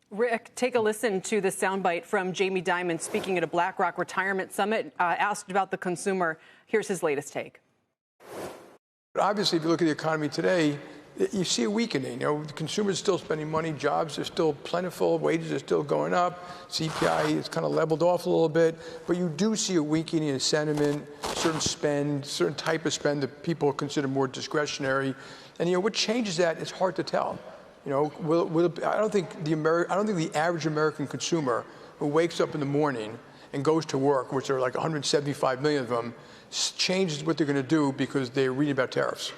Rick, take a listen to the soundbite from Jamie Dimon speaking at a BlackRock retirement summit, asked about the consumer. Here's his latest take. Obviously, if you look at the economy today, you see a weakening. The consumers are still spending money, jobs are still plentiful, wages are still going up, CPI is kind of leveled off a little bit, but you do see a weakening in sentiment, certain type of spend that people consider more discretionary. And what changes that, it's hard to tell. I don't think the average American consumer who wakes up in the morning and goes to work, which are like 175 million of them, changes what they're going to do because they're reading about tariffs.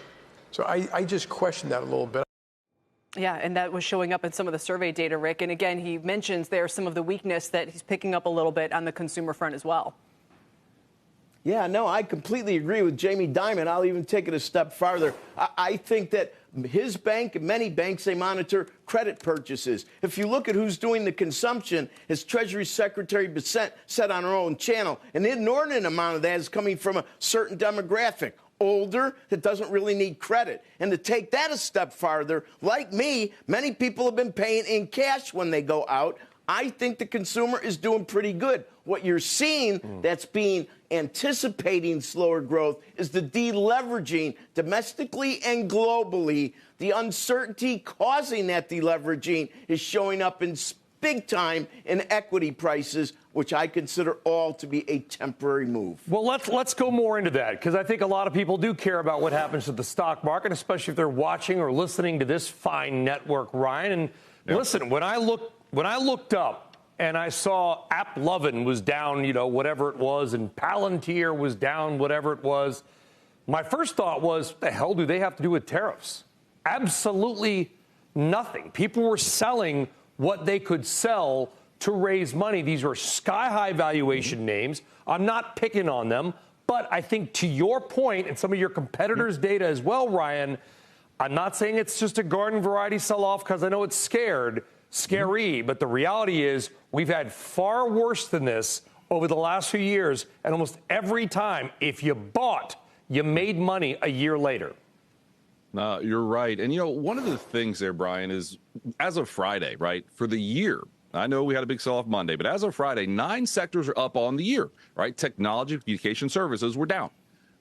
So I just question that a little bit. Yeah, and that was showing up in some of the survey data, Rick. And again, he mentions there's some of the weakness that he's picking up a little bit on the consumer front as well. Yeah, no, I completely agree with Jamie Dimon. I'll even take it a step farther. I think that his bank and many banks, they monitor credit purchases. If you look at who's doing the consumption, as Treasury Secretary Bissett said on her own channel, an inordinate amount of that is coming from a certain demographic, older, that doesn't really need credit. And to take that a step farther, like me, many people have been paying in cash when they go out. I think the consumer is doing pretty good. What you're seeing that's being anticipating slower growth is the deleveraging domestically and globally. The uncertainty causing that deleveraging is showing up in big time in equity prices, which I consider all to be a temporary move. Well, let's go more into that, because I think a lot of people do care about what happens to the stock market, especially if they're watching or listening to this fine network, Ryan. And listen, when I looked up and I saw AppLovin was down, whatever it was, and Palantir was down, whatever it was, my first thought was, what the hell do they have to do with tariffs? Absolutely nothing. People were selling what they could sell to raise money. These are sky-high valuation names. I'm not picking on them, but I think to your point and some of your competitors' data as well, Ryan, I'm not saying it's just a garden variety sell-off because I know it's scary, but the reality is we've had far worse than this over the last few years, and almost every time, if you bought, you made money a year later. No, you're right. And, one of the things there, Brian, is as of Friday, right, for the year, I know we had a big sell-off Monday, but as of Friday, 9 sectors are up on the year, right? Technology, communication services were down.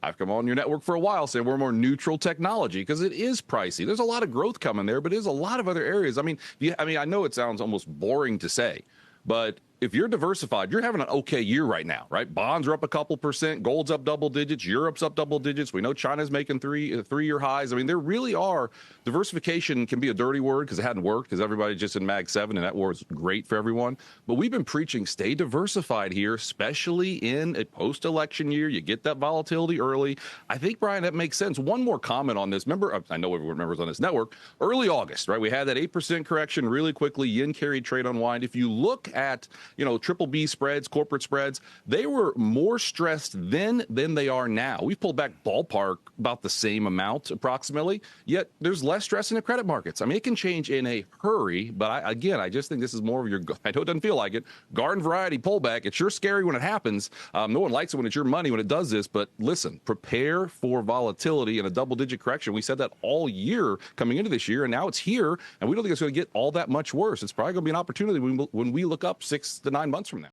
I've come on your network for a while saying we're more neutral technology because it is pricey. There's a lot of growth coming there, but there's a lot of other areas. I mean, I know it sounds almost boring to say, but if you're diversified, you're having an okay year right now, right? Bonds are up a couple percent, gold's up double digits, Europe's up double digits. We know China's making three-year highs. I mean, there really are. Diversification can be a dirty word because it hadn't worked because everybody's just in Mag 7 and that was great for everyone. But we've been preaching stay diversified here, especially in a post-election year. You get that volatility early. I think, Brian, that makes sense. One more comment on this. Remember, I know everyone remembers on this network, early August, right? We had that 8% correction really quickly, yen carry trade unwind. If you look at triple B spreads, corporate spreads, they were more stressed then than they are now. We've pulled back ballpark about the same amount approximately, yet there's less stress in the credit markets. I mean, it can change in a hurry, but I just think this is more of your, I know it doesn't feel like it, garden variety pullback. It's sure scary when it happens. No one likes it when it's your money when it does this, but listen, prepare for volatility and a double-digit correction. We said that all year coming into this year, and now it's here, and we don't think it's going to get all that much worse. It's probably going to be an opportunity when we look up 6 to 9 months from now.